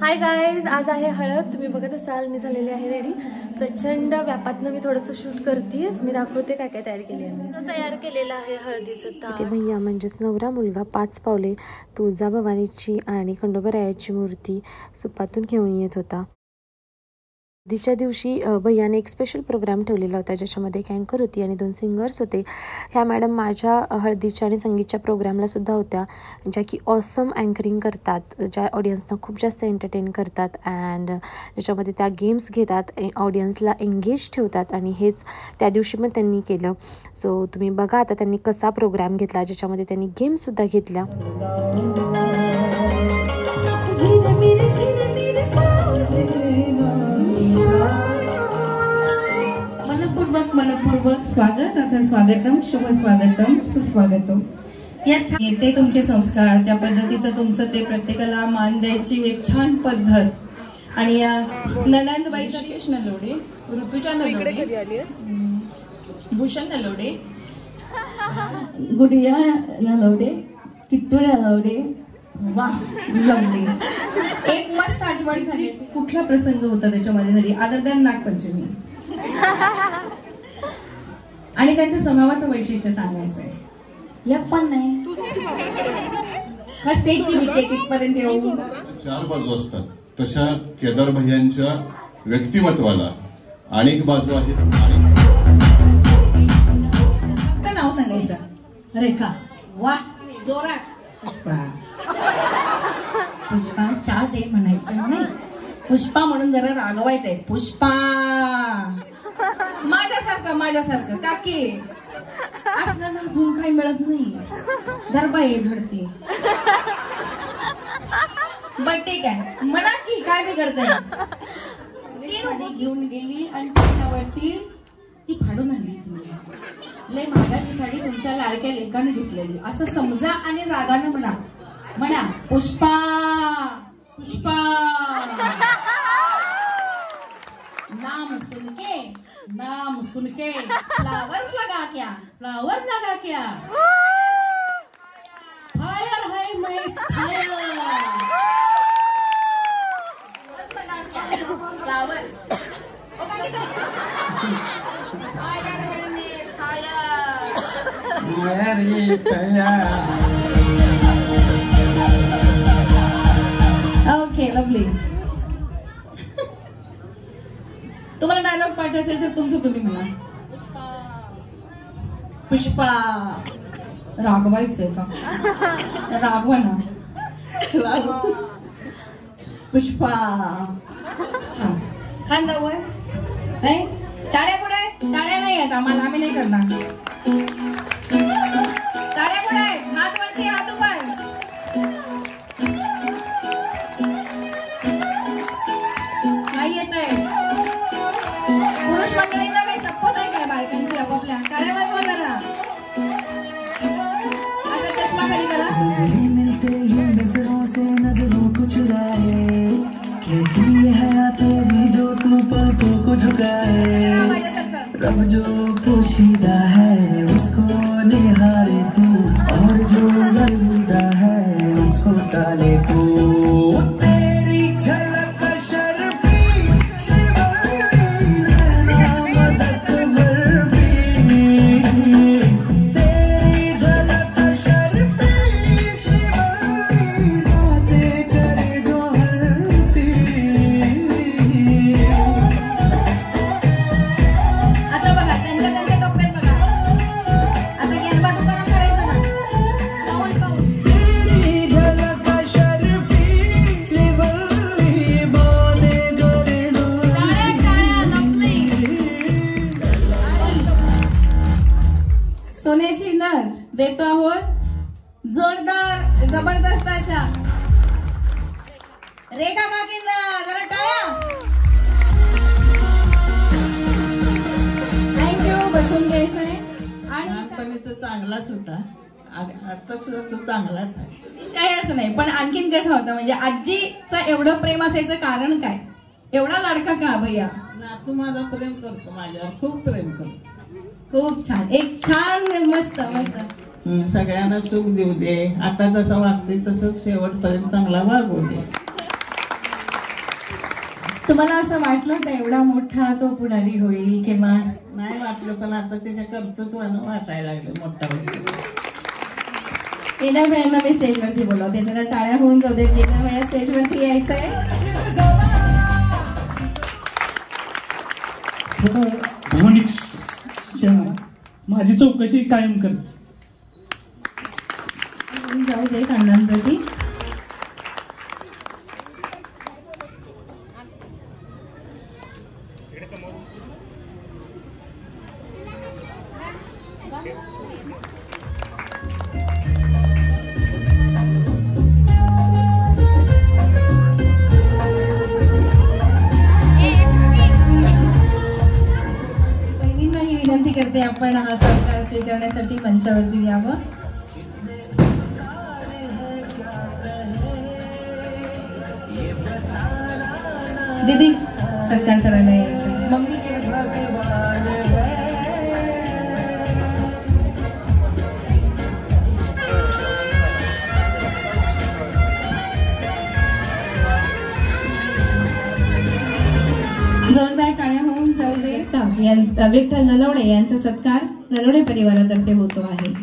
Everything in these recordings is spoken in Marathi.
हाय गाईज, आज आहे हळद. तुम्ही बघत असाल मी झालेली आहे रेडी. प्रचंड व्यापातनं मी थोडंसं शूट करते. मी दाखवते काय काय तयारी केली आहे. तयार केलेलं आहे हळदीचं ताट. ते भैया म्हणजेच नवरा मुलगा 5 पावले तुळजाभवानीची आणि खंडोबारायाची मूर्ती सुपातून घेऊन येत होता. हळदीच्या दिवशी भैयाने एक स्पेशल प्रोग्राम ठेवलेला होता, ज्याच्यामध्ये एक अँकर होती आणि 2 सिंगर्स होते. ह्या मॅडम माझ्या हळदीच्या आणि संगीतच्या प्रोग्रामला सुद्धा होत्या, ज्या की ऑसम अँकरिंग करतात, ज्या ऑडियन्सना खूप जास्त एंटरटेन करतात अँड ज्याच्यामध्ये त्या गेम्स घेतात, ऑडियन्सला एंगेज ठेवतात. आणि हेच त्या दिवशी पण त्यांनी केलं. सो तुम्ही बघा आता त्यांनी कसा प्रोग्राम घेतला, ज्याच्यामध्ये त्यांनी गेमसुद्धा घेतल्या. मनपूर्वक स्वागत. आता स्वागतम, शुभ स्वागतम, सुस्वागतम. ते तुमचे संस्कार, त्या पद्धतीचं तुमचं ते प्रत्येकाला मान द्यायची एक छान पद्धत. आणि या नणंदबाई ऋषिकेश नलोडे, ऋतुजा नलोडे, भूषण नलोडे, गुडिया नलोडे, किट्टू नलोडे. वा, लवली. एक मस्त आठवण झाली. कुठला प्रसंग होता त्याच्यामध्ये झाली अदर दॅन नागपंचमी? आणि त्यांच्या स्वभावाचं वैशिष्ट्य सांगायचं आहे. एक पण नाही स्टेजची भीती तिथपर्यंत येऊ. 4 बाजू असतात, तशा केदार भैयांच्या व्यक्तिमत्वाला अनेक बाजू आहेत. फक्त नाव सांगायचं, रेखा. वा, जोरात. पुष्पा. पुष्पा चहा दे म्हणायचं नाही, पुष्पा म्हणून जरा रागवायचंय. पुष्पा माझ्यासारखं काकी असलं अजून काही मिळत नाही. दरबाई झडते. बट ठीक आहे, म्हणा की काय बिघडतंय. ती घेऊन गेली आणि त्याच्यावरती ती फाडून आणली. लय महागाची साडी तुमच्या लाडक्या लेकाने घेतलेली असं समजा आणि रागाने म्हणा पुष्पा पुष्पा. नाम सुनके फ्लावर लगा क्या फायर है मैं फायर फ्लावर. Okay, lovely. तुम्हाला डायलॉग पाठ असेल तर तुमचं तुम्ही म्हणा. पुष्पा रागवायचंय का? रागवा ना. पुष्पा. खांदावर नाही. टाळ्या कुठे? टाळ्या नाही आहेत आम्हाला, आम्ही नाही करणार. टाळ्या कुठे आहेत? हात वरती, हात उभार. काय येत आहे? पुरुष मंडळींना काही शपथ आहे काय बायकांची आपापल्या? टाळ्या वाजवा जरा. असा चष्मा खाली करा. मिलते ही नजरों से नजरों को चुराए, कैसी है तेरी जो तू पलकों को झुकाए. रब जो पोशीदा है उसको निहारे तू, और जो बरमूदा है उसको टाले तू. तेरी झलक शर्फी मदद बर्फी, तेरी झलक शर्फी बातें करे जो हर्फी. आता बघा त्यांच्या टोपल्यात बघा. आता ज्ञानबा दुकानात करायचं ना. पाऊल तेरी झलक शर्फी बातें करे जो. टाळ्या लपली. सोन्याची नथ देतो आहोत जोरदार जबरदस्त अशा रेखा काकींना. जरा टाळ्या. थँक्यू. बसून घ्यायचंय. आणि नागपणीचा चांगलाच होता, आता सुद्धा तो चांगलाच आहे. विषय असं नाही, पण आणखीन कसा होता म्हणजे आजीचं एवढं प्रेम असायचं कारण काय? एवढा लाडका का भैया? नातू माझा प्रेम करतो, माझ्यावर खूप प्रेम करतो. खूप छान. एक छान मस्त मस्त सगळ्यांना सुख देऊ दे. आता जसं वागते तसंच शेवटपर्यंत चांगला वागू दे. तुम्हाला असं वाटलं का एवढा मोठा तो पुढारी होईल किंवा नाही वाटलं, पण आता त्याच्या कर्तृत्वानं वाटायला लागलं मोठा होईल. केदार भैयांना मी स्टेजवरती बोलवते, जरा टाळ्या होऊन जाऊ दे. केदार भैया स्टेजवरती यायचंय. भुवनिक्सच्या माझी चौकशी कायम करते. जाऊ दे अण्णांप्रती. बहिणींनाही विनंती करते आपण हा सत्कार स्वीकारण्यासाठी मंचावरती यावं. दीदी सत्कार करायला यायचं. मम्मी जोरदार टाळ्या होऊन जाऊ दे. विठ्ठल नलवडे यांचा सत्कार नलवडे परिवारातर्फे होतो आहे.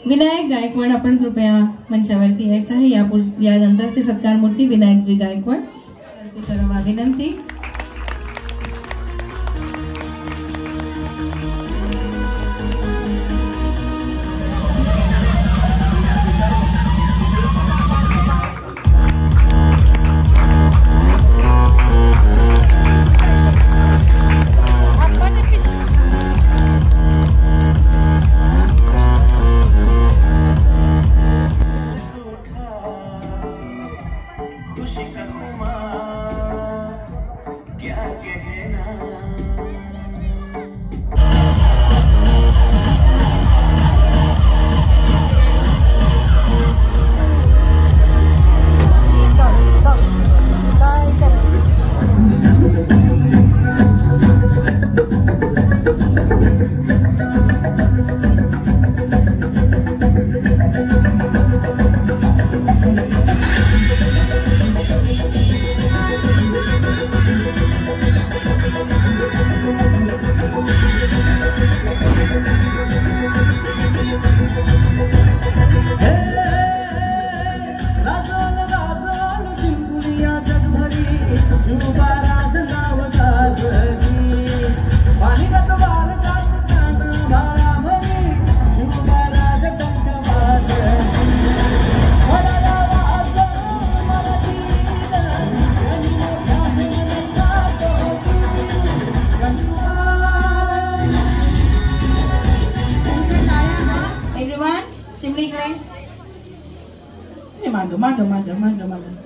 विनायक गायकवाड आपण कृपया मंचावरती यायचं आहे. यानंतरचे सत्कार मूर्ती विनायकजी गायकवाड करावा विनंती.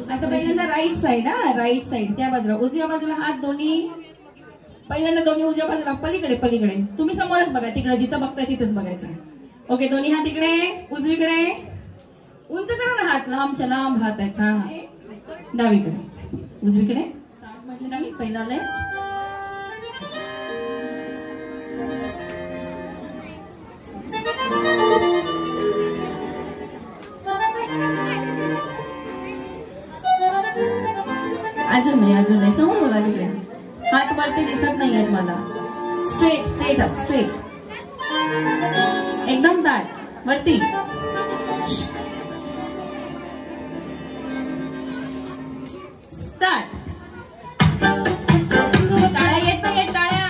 आता पहिल्यांदा राईट साइड. राईट साइड त्या बाजूला. उजव्या बाजूला हात दोन्ही. पहिल्यांदा दोन्ही उजव्या बाजूला. पलीकडे तुम्ही समोरच बघा. तिकडे जिथं बघताय तिथंच बघायचं. ओके. दोन्ही हात इकडे. उजवीकडे. उंच करा ना हात. लांबच्या लांब हात आहेत. हा डावीकडे. उजवीकडे. स्टार्ट म्हटलं नाही. पहिला लेफ्ट. अजून नाही. समोर बघा तिकडे. हात वरती दिसत नाही आहेत मला. Straight up. स्ट्रेट एकदम ताट वरती. स्टार्ट. टाळ्या येत नाही. टाळ्या.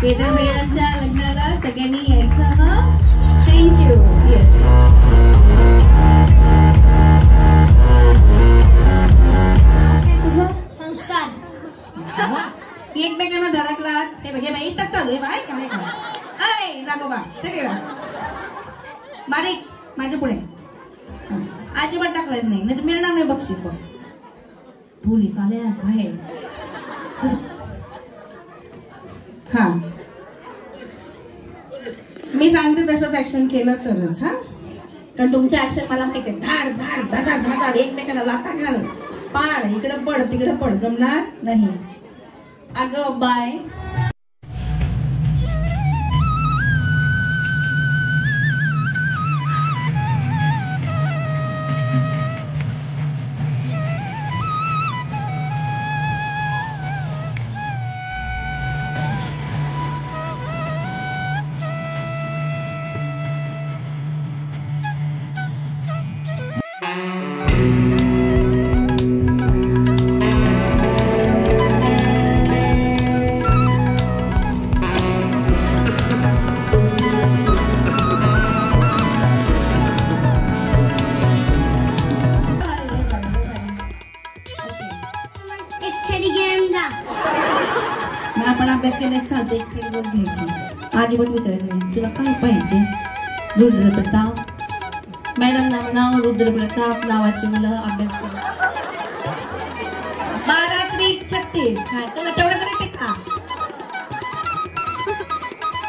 केदार भैयांच्या लग्नाला सगळ्यांनी थँक्यू. येस. तुझं संस्कार. एकमेकांना धडकला हे बघे बाई इथंच चालू आहे बाय काय काय नागोबा चढेवा बारीक माझ्या पुढे अजिबात टाकलं नाही तर मिळणार नाही बक्षीस. बघ पोलीस आले बाहेर. हा मी सांगते तसंच ऍक्शन केलं तरच. हा कारण तुमचं ऍक्शन मला माहिती आहे. धाड धाड धाड धाड धाड एकमेकांना लाथा घाल पाड इकडं पड तिकडं पड जमणार नाही. अगं बाय. आपण अभ्यास केल्यास चालतो. एक छडी रोज घ्यायची अजिबात विसरायचं नाही. तुला काय पाहिजे? रुद्रप्रताप मॅडम नाव रुद्रप्रताप नावाची मुलं अभ्यास करतात. 12-36 तुला तेवढं तरी ते खा.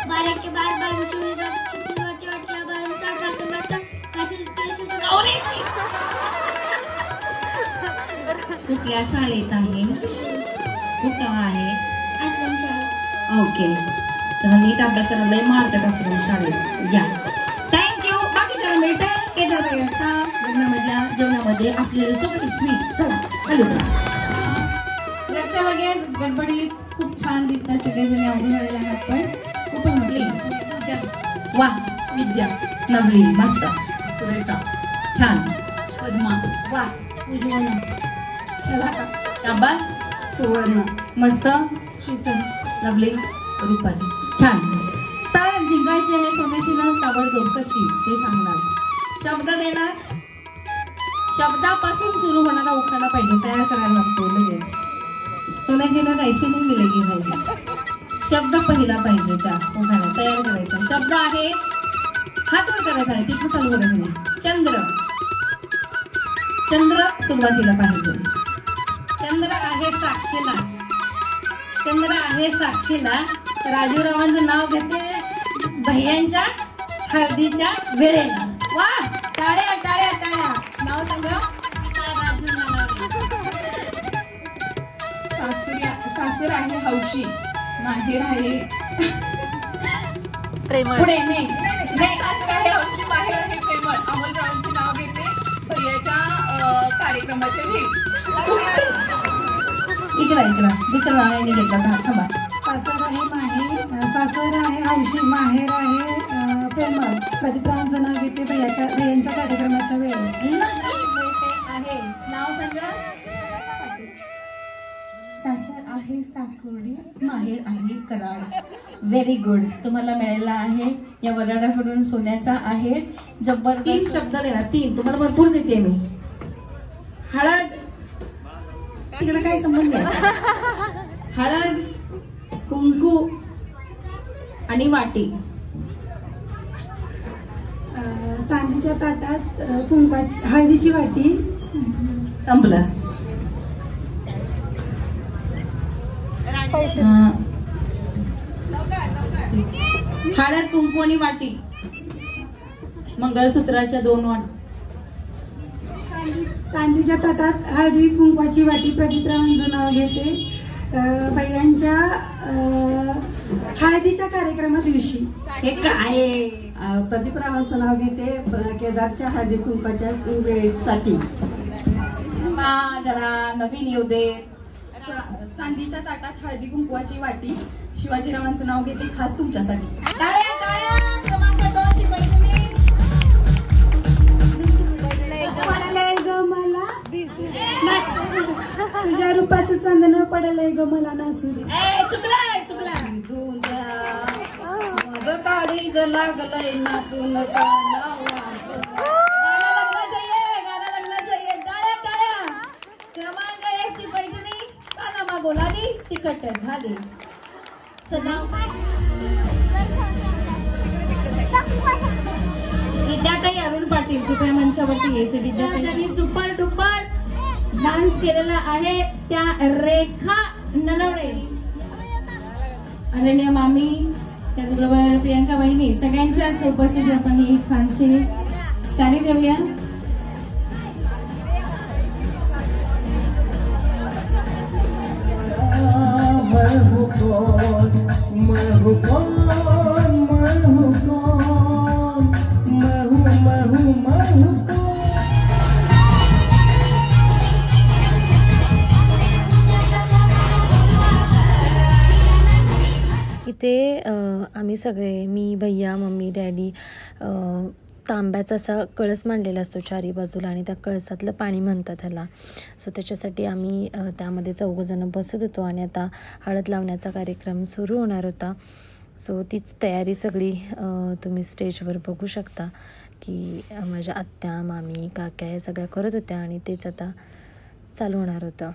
12 के बाद 12 कुठल्या शाळेत आहे? कुठं आहे? ओके तर नीट अभ्यास करायला लय मारतात आश्रम शाळेत. या थँक्यू. बाकीच्या मिळते केदार भैयाच्या लग्नामधल्या जेवणामध्ये असलेले सगळे स्वीट. चला याच्या लगेच गडबडीत खूप छान दिसतात सगळेजण आवडून आलेले आहात. पण खूप मस्त. वा विद्या नवली मस्त सुरेखा छान पद्मा वा उज्ज्वला शाबास सुवर्ण मस्त शीतल लवली रुपाली छान. तर जिंकायचे हे सोन्याची नस ताबडतोब कशी ते सांगणार. शब्द देणार. शब्दापासून सुरू होणारा उखाणा पाहिजे तयार करायला लागतो लगेच. सोन्याची नस ऐशी नाही मिळेल पाहिजे. शब्द पहिला पाहिजे त्या उखाण्यात तयार करायचा. शब्द आहे हातवर करायचा आहे तिथून चालू करायचं नाही. चंद्र. चंद्र सुरुवातीला पाहिजे. चंद्र आहे साक्षीला. चंद्र आहे साक्षीला. राजूरावांचं नाव घेते भैयांच्या हळदीच्या वेळेला. वा टाळ्या टाळ्या टाळ्या. नाव सांगा. सासर आहे हौशी. माहेर आहे पुढे नेक्स्ट सासर आहे हौशी माहेर आहे प्रेमळ. अमोलरावांचे नाव घेते भैयाच्या कार्यक्रमाच्या वेळी. इकडं दुसरं नाव आहे घेतला थांबा. सासर आहे माहेर. सासर आहे हौशी माहेर आहे प्रेमळ. प्रदीपरावांचं नाव घेते भैयांच्या कार्यक्रमाच्या वेळेला. आहे नाव सांगा. सासर आहे साकोडी माहेर आहे कराड. Very good. तुम्हाला मिळालेला आहे या वराडाकडून सोन्याचा आहे जबरदस्त. 3 शब्द देणार. 3 तुम्हाला भरपूर देते मी. हळद तिकडे काय संबंध आहे? हळद कुंकू आणि वाटी. चांदीच्या ताटात कुंकाची हळदीची वाटी. संपलं. हळद कुंकू आणि वाटी. मंगळसूत्राच्या 2 वाटी. चांदीच्या ताटात हळदी कुंकवाची वाटी. प्रदीपरावांचं नाव घेते भैयांच्या हळदीच्या कार्यक्रमा दिवशी. हे काय? प्रदीपरावांचं नाव घेते केदारच्या हळदी कुंकवाच्या वेळेसाठी. जरा नवीन येऊ दे. चांदीच्या ताटात हळदी कुंकवाची वाटी. शिवाजीरावांचं नाव घेते खास तुमच्यासाठी. टाळ्या टाळ्या. क्रमांक 2 ची मैत्रिणी. पडलंय ग मला तुझ्या रूपाचं चांदणं पडलंय ग मला नाचू. चुकलाय चुकलाय. माझं काढी डीज लागलंय नाचून गाणं लगना चाहिए टाळ्या टाळ्या. क्रमांक 1 ची पैठणी काना मागोलाली तिकट झाली. विद्याताई अरुण पाटील कृपया मंचावरती यायचे. विद्याताई सुपर डुपर डान्स केलेला आहे त्या रेखा नलवडे, अनन्या मामी, त्याचबरोबर प्रियंका वहिनी, सगळ्यांच्याच उपस्थितीत आपण ही छानशी साडी घेऊया. इथे आम्ही सगळे, मी, भैया, मम्मी, डॅडी, तांब्याचा असा कळस मांडलेला असतो चारी बाजूला आणि त्या कळसातलं पाणी म्हणतात ह्याला. सो त्याच्यासाठी आम्ही त्यामध्ये 4 जण बसत होतो आणि आता हळद लावण्याचा कार्यक्रम सुरू होणार होता. सो तीच तयारी सगळी तुम्ही स्टेजवर बघू शकता की माझ्या आत्या, मामी, काक्या या सगळ्या करत होत्या आणि तेच आता चालू होणार होतं.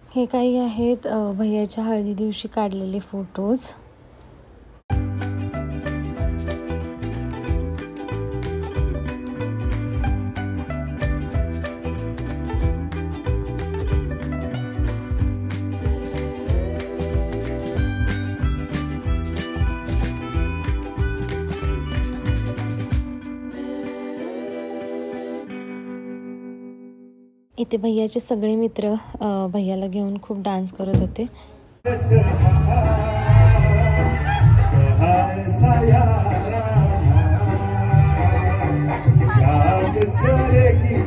हे काही आहेत भैयाच्या हळदी दिवशी काढलेले फोटोज. इथे भैयाचे सगळे मित्र भैयाला घेऊन खूप डान्स करत होते.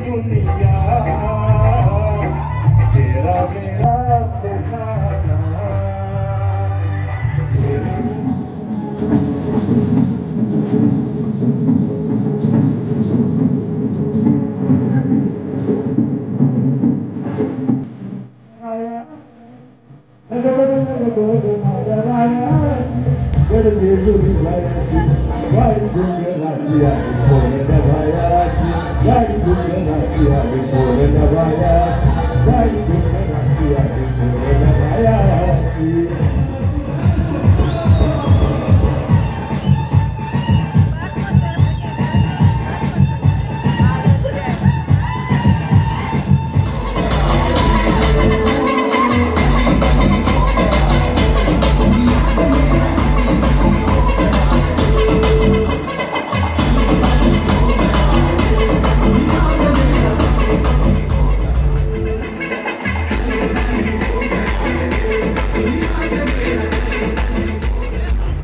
दुनिया